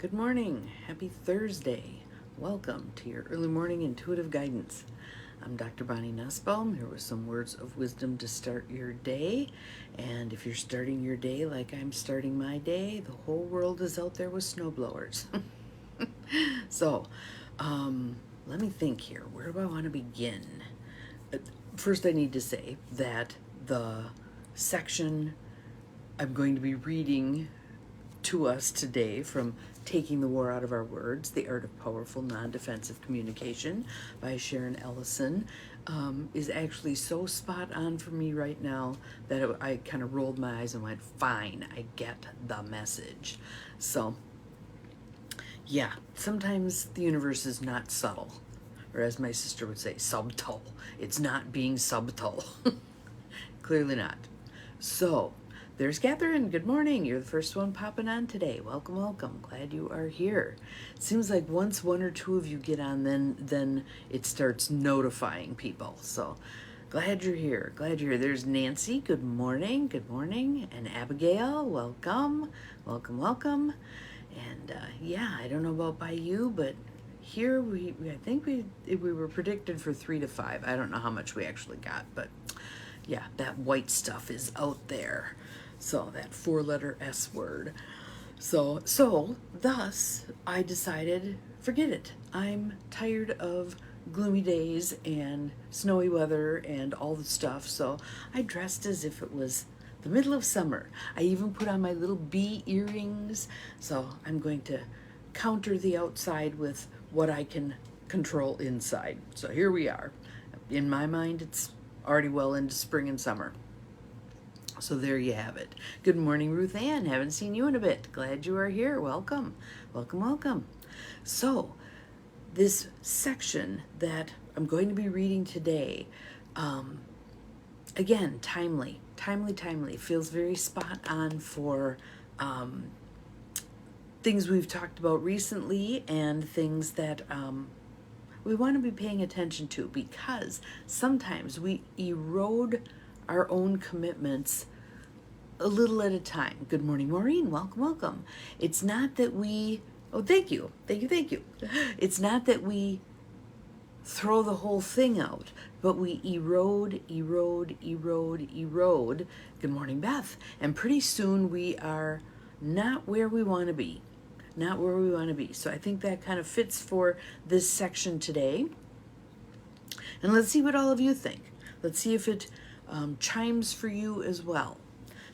Good morning. Happy Thursday. Welcome to your early morning intuitive guidance. I'm Dr. Bonnie Nussbaum here with some words of wisdom to start your day. And if you're starting your day like I'm starting my day, the whole world is out there with snowblowers. So, let me think here. Where do I want to begin? First, I need to say that the section I'm going to be reading to us today from Taking the War Out of Our Words, The Art of Powerful Non-Defensive Communication by Sharon Ellison, is actually so spot on for me right now that I kind of rolled my eyes and went, fine, I get the message. So, yeah, sometimes the universe is not subtle, or as my sister would say, subtle. It's not being subtle. Clearly not. So, there's Catherine. Good morning. You're the first one popping on today. Welcome, welcome. Glad you are here. Seems like once one or two of you get on, then it starts notifying people. So glad you're here. Glad you're here. There's Nancy. Good morning. Good morning. And Abigail. Welcome. Welcome, welcome. And yeah, I don't know about by you, but here I think we were predicted for 3 to 5. I don't know how much we actually got, but yeah, that white stuff is out there. So that 4-letter S word. So thus I decided, forget it. I'm tired of gloomy days and snowy weather and all the stuff. So I dressed as if it was the middle of summer. I even put on my little bee earrings. So I'm going to counter the outside with what I can control inside. So here we are. In my mind, it's already well into spring and summer. So there you have it. Good morning, Ruth Ann. Haven't seen you in a bit. Glad you are here. Welcome. Welcome, welcome. So this section that I'm going to be reading today, again, timely. Feels very spot on for things we've talked about recently and things that we want to be paying attention to, because sometimes we erode our own commitments a little at a time. Good morning, Maureen. Welcome, welcome. It's not that we, thank you. It's not that we throw the whole thing out, but we erode. Good morning, Beth. And pretty soon we are not where we want to be. Not where we want to be. So I think that kind of fits for this section today. And let's see what all of you think. Let's see if it chimes for you as well.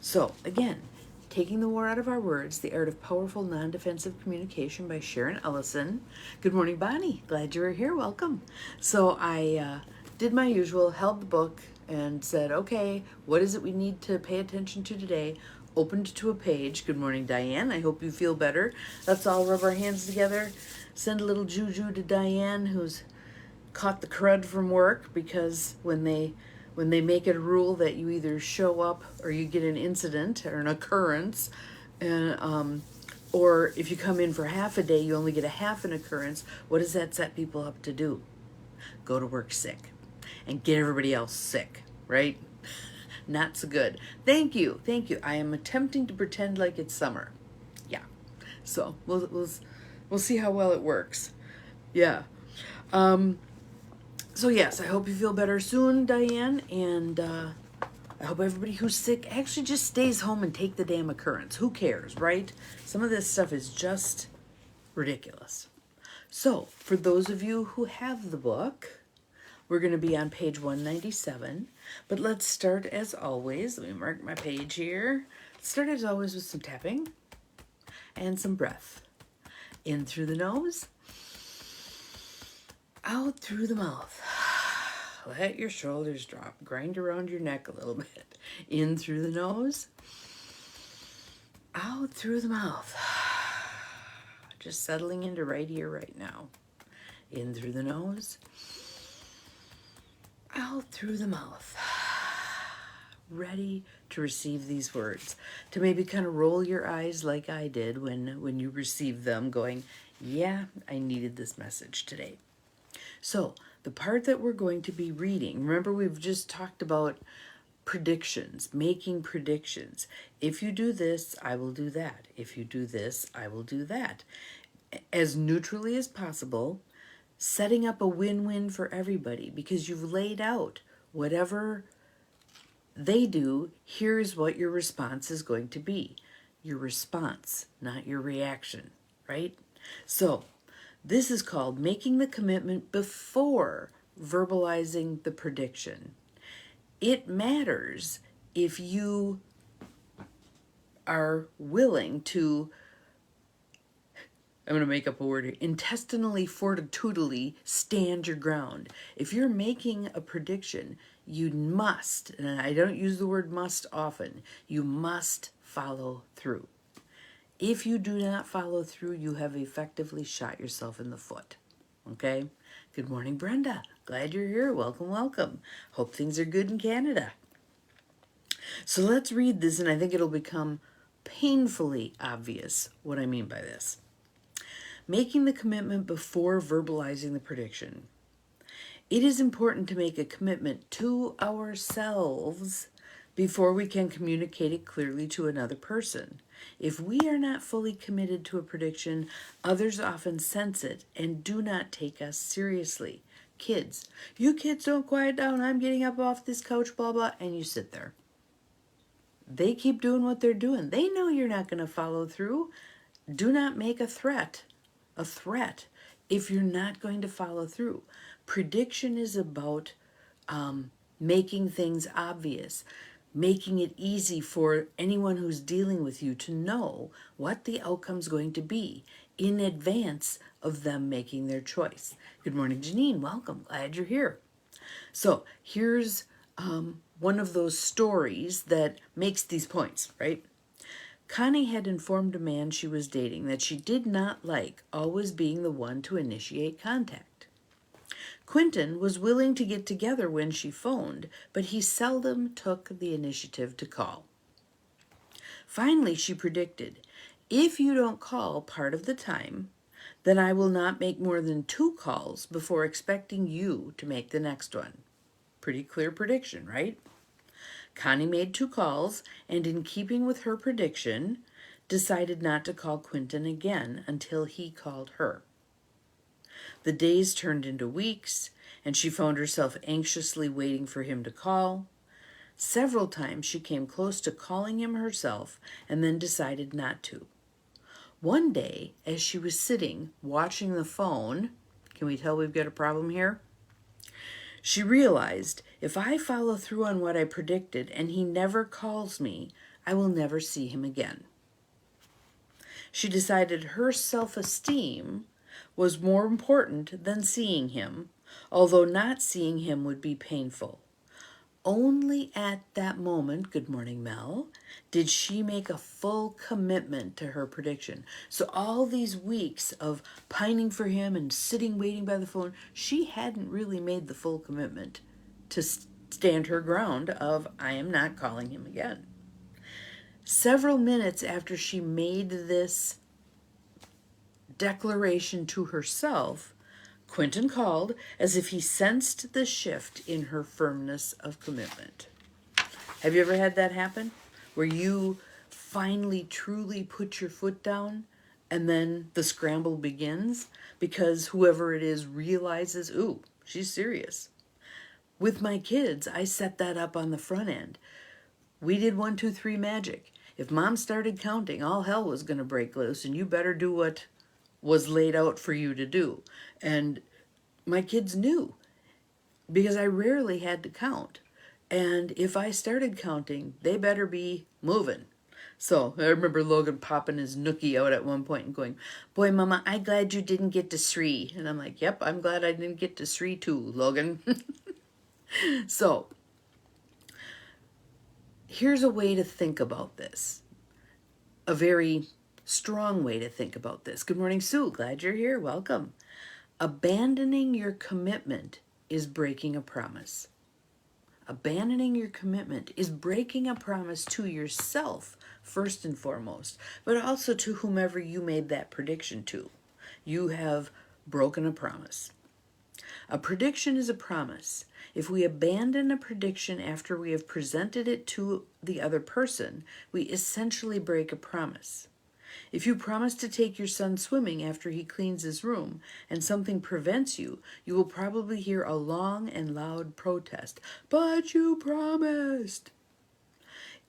So again, Taking the War Out of Our Words, The Art of Powerful Non-Defensive Communication by Sharon Ellison. Good morning, Bonnie. Glad you were here. Welcome. So I did my usual, held the book and said, okay, what is it we need to pay attention to today? Opened to a page. Good morning, Diane. I hope you feel better. Let's all rub our hands together. Send a little juju to Diane, who's caught the crud from work, because when they make it a rule that you either show up or you get an incident or an occurrence, and or if you come in for half a day, you only get a half an occurrence. What does that set people up to do? Go to work sick and get everybody else sick, right? Not so good. Thank you. I am attempting to pretend like it's summer. Yeah. So we'll see how well it works. Yeah. So yes, I hope you feel better soon, Diane, and I hope everybody who's sick actually just stays home and take the damn occurrence. Who cares, right? Some of this stuff is just ridiculous. So, for those of you who have the book, we're going to be on page 197, but let's start as always. Let me mark my page here. Start as always with some tapping and some breath. In through the nose, out through the mouth. Let your shoulders drop. Grind around your neck a little bit. In through the nose, out through the mouth. Just settling into right here, right now. In through the nose, out through the mouth. Ready to receive these words. To maybe kind of roll your eyes like I did when you received them, going, yeah, I needed this message today. So, the part that we're going to be reading, remember we've just talked about predictions, making predictions. If you do this, I will do that. If you do this, I will do that. As neutrally as possible, setting up a win-win for everybody, because you've laid out whatever they do, here's what your response is going to be. Your response, not your reaction, right? So this is called making the commitment before verbalizing the prediction. It matters if you are willing to, I'm going to make up a word here, intestinally, fortitudinally stand your ground. If you're making a prediction, you must, and I don't use the word must often, you must follow through. If you do not follow through, you have effectively shot yourself in the foot. Okay? Good morning, Brenda. Glad you're here. Welcome, welcome. Hope things are good in Canada. So let's read this, and I think it'll become painfully obvious what I mean by this. Making the commitment before verbalizing the prediction. It is important to make a commitment to ourselves before we can communicate it clearly to another person. If we are not fully committed to a prediction, others often sense it and do not take us seriously. Kids, you kids don't quiet down, I'm getting up off this couch, blah, blah, and you sit there. They keep doing what they're doing. They know you're not going to follow through. Do not make a threat if you're not going to follow through. Prediction is about making things obvious, making it easy for anyone who's dealing with you to know what the outcome's going to be in advance of them making their choice. Good morning, Janine. Welcome. Glad you're here. So here's one of those stories that makes these points, right? Connie had informed a man she was dating that she did not like always being the one to initiate contact. Quentin was willing to get together when she phoned, but he seldom took the initiative to call. Finally, she predicted, if you don't call part of the time, then I will not make more than 2 calls before expecting you to make the next one. Pretty clear prediction, right? Connie made 2 calls, and in keeping with her prediction, decided not to call Quentin again until he called her. The days turned into weeks, and she found herself anxiously waiting for him to call. Several times she came close to calling him herself and then decided not to. One day, as she was sitting watching the phone, can we tell we've got a problem here? She realized, if I follow through on what I predicted and he never calls me, I will never see him again. She decided her self-esteem was more important than seeing him, although not seeing him would be painful. Only at that moment, good morning, Mel, did she make a full commitment to her prediction. So all these weeks of pining for him and sitting waiting by the phone, she hadn't really made the full commitment to stand her ground of, I am not calling him again. Several minutes after she made this declaration to herself, Quentin called as if he sensed the shift in her firmness of commitment. Have you ever had that happen? Where you finally truly put your foot down and then the scramble begins because whoever it is realizes, ooh, she's serious. With my kids, I set that up on the front end. We did 1, 2, 3 magic. If mom started counting, all hell was going to break loose, and you better do what was laid out for you to do. And my kids knew, because I rarely had to count. And if I started counting, they better be moving. So I remember Logan popping his nookie out at one point and going, boy, mama, I'm glad you didn't get to 3. And I'm like, yep, I'm glad I didn't get to 3 too, Logan. So here's a way to think about this. A very strong way to think about this. Good morning, Sue. Glad you're here. Welcome. Abandoning your commitment is breaking a promise. Abandoning your commitment is breaking a promise to yourself, first and foremost, but also to whomever you made that prediction to. You have broken a promise. A prediction is a promise. If we abandon a prediction after we have presented it to the other person, we essentially break a promise. If you promise to take your son swimming after he cleans his room and something prevents you, you will probably hear a long and loud protest. But you promised!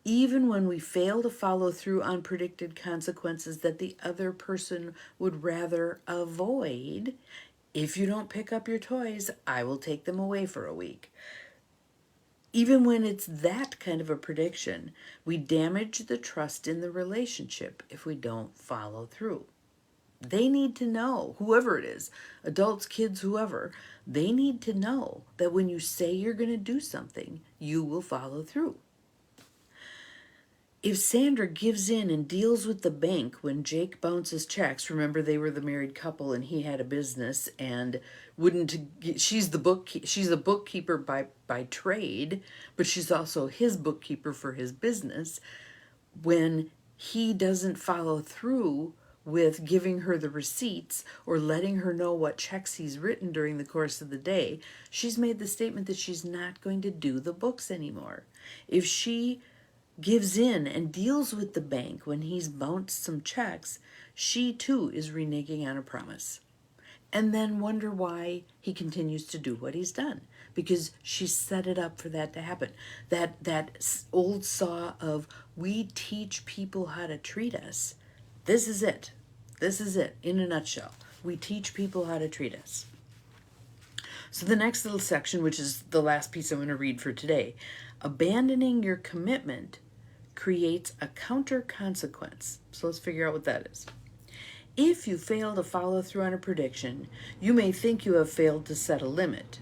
Even when we fail to follow through on predicted consequences that the other person would rather avoid, if you don't pick up your toys, I will take them away for a week. Even when it's that kind of a prediction, we damage the trust in the relationship if we don't follow through. They need to know, whoever it is, adults, kids, whoever, they need to know that when you say you're going to do something, you will follow through. If Sandra gives in and deals with the bank when Jake bounces checks, remember they were the married couple and he had a business and she's a bookkeeper by trade, but she's also his bookkeeper for his business. When he doesn't follow through with giving her the receipts or letting her know what checks he's written during the course of the day, she's made the statement that she's not going to do the books anymore. If she gives in and deals with the bank when he's bounced some checks, she too is reneging on a promise. And then wonder why he continues to do what he's done. Because she set it up for that to happen. That old saw of, we teach people how to treat us. This is it. This is it in a nutshell. We teach people how to treat us. So the next little section, which is the last piece I'm going to read for today, abandoning your commitment creates a counter consequence. So let's figure out what that is. If you fail to follow through on a prediction, you may think you have failed to set a limit.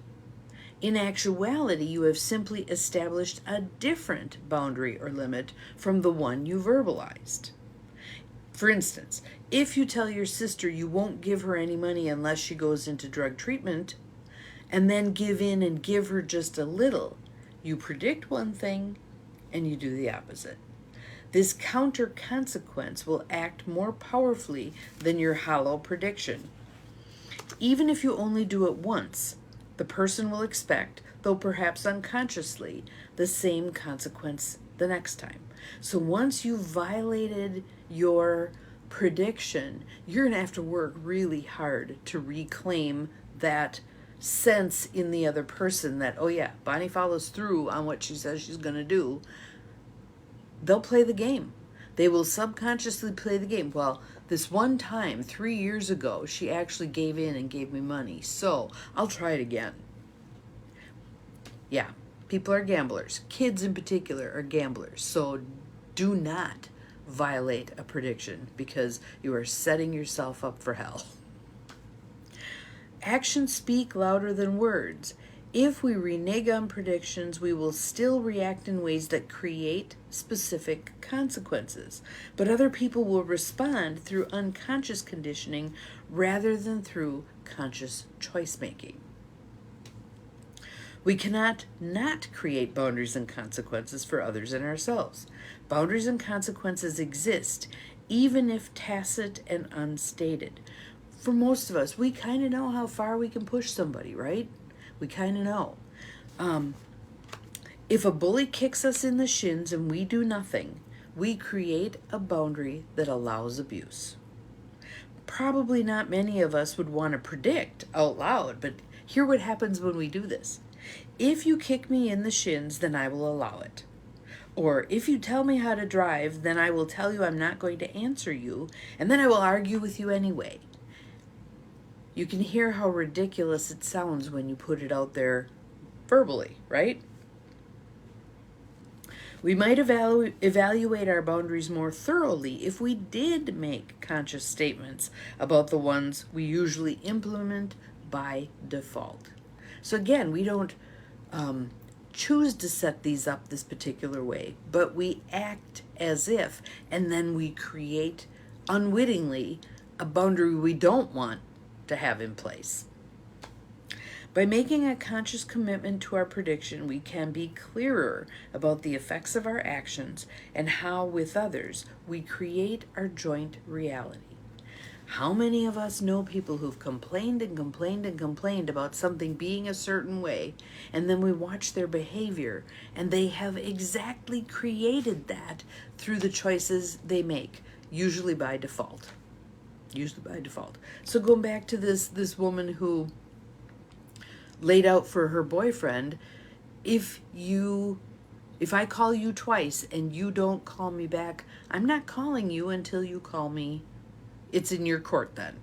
In actuality, you have simply established a different boundary or limit from the one you verbalized. For instance, if you tell your sister you won't give her any money unless she goes into drug treatment, and then give in and give her just a little, you predict one thing and you do the opposite. This counter consequence will act more powerfully than your hollow prediction. Even if you only do it once, the person will expect, though perhaps unconsciously, the same consequence the next time. So once you've violated your prediction, you're going to have to work really hard to reclaim that sense in the other person that, oh yeah, Bonnie follows through on what she says she's going to do. They'll play the game. They will subconsciously play the game. Well, this one time, 3 years ago, she actually gave in and gave me money, so I'll try it again. Yeah, people are gamblers. Kids in particular are gamblers. So do not violate a prediction because you are setting yourself up for hell. Actions speak louder than words. If we renege on predictions, we will still react in ways that create specific consequences. But other people will respond through unconscious conditioning rather than through conscious choice making. We cannot not create boundaries and consequences for others and ourselves. Boundaries and consequences exist, even if tacit and unstated. For most of us, we kind of know how far we can push somebody, right? We kind of know. If a bully kicks us in the shins and we do nothing, we create a boundary that allows abuse. Probably not many of us would want to predict out loud, but hear what happens when we do this. If you kick me in the shins, then I will allow it. Or if you tell me how to drive, then I will tell you I'm not going to answer you, and then I will argue with you anyway. You can hear how ridiculous it sounds when you put it out there verbally, right? We might evaluate our boundaries more thoroughly if we did make conscious statements about the ones we usually implement by default. So again, we don't choose to set these up this particular way, but we act as if, and then we create unwittingly a boundary we don't want to have in place. By making a conscious commitment to our prediction, we can be clearer about the effects of our actions and how, with others, we create our joint reality. How many of us know people who've complained and complained and complained about something being a certain way, and then we watch their behavior, and they have exactly created that through the choices they make, usually by default. Usually by default. So going back to this woman who laid out for her boyfriend, if I call you twice and you don't call me back, I'm not calling you until you call me. It's in your court then.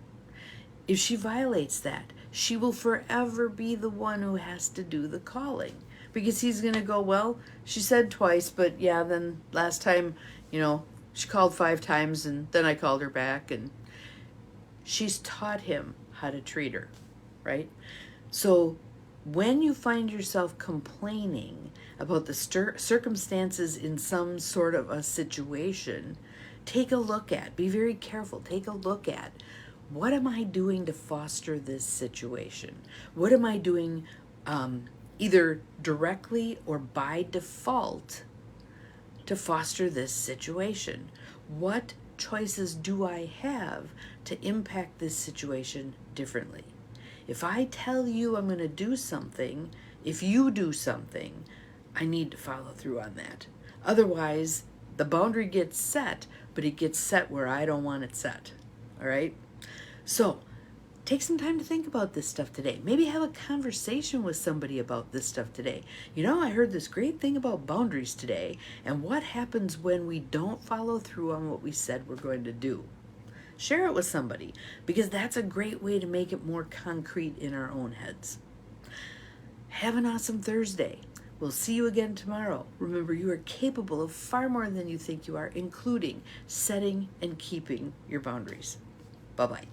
If she violates that, she will forever be the one who has to do the calling, because he's going to go, well, she said twice, but yeah, then last time, she called 5 times and then I called her back, and she's taught him how to treat her, right? So when you find yourself complaining about the circumstances in some sort of a situation, take a look at, be very careful, take a look at, what am I doing to foster this situation? What am I doing either directly or by default to foster this situation? What choices do I have to impact this situation differently? If I tell you I'm going to do something, if you do something, I need to follow through on that. Otherwise, the boundary gets set, but it gets set where I don't want it set. All right? So, take some time to think about this stuff today. Maybe have a conversation with somebody about this stuff today. I heard this great thing about boundaries today, and what happens when we don't follow through on what we said we're going to do. Share it with somebody, because that's a great way to make it more concrete in our own heads. Have an awesome Thursday. We'll see you again tomorrow. Remember, you are capable of far more than you think you are, including setting and keeping your boundaries. Bye-bye.